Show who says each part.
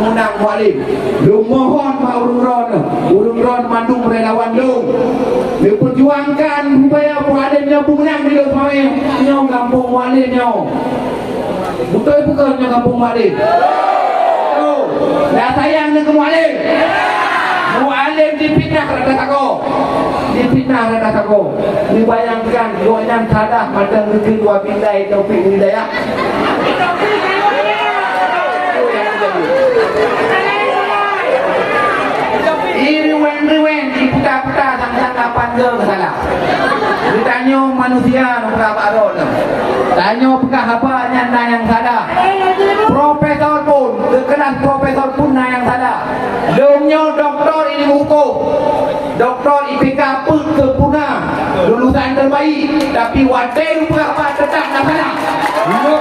Speaker 1: mengundang mualim. Lu mohon Pak Urung Ron Mandung relawan lu. Lu perjuangkan supaya mualimnya menang di lu semua. Nyong kampung mualimnya. Betul bukan nyong kampung mualim. Oh, dah sayang dengan mualim. Mualim dipitnah rada tako. Dipitnah rada tako. Dibayangkan doanya sadah madang rezeki dua bindai Taufik Hidayah. Iriwen diputar-putar sang-sang panggil salah. Ditanya manusia berapa aron. Tanya pekah apa yang salah. Profesor pun, kekenas profesor pun yang salah. Lumnya doktor ini hukum. Doktor IPK pun sempurna. Lulusan terbaik. Tapi wadah berapa tetap nak salah. Lu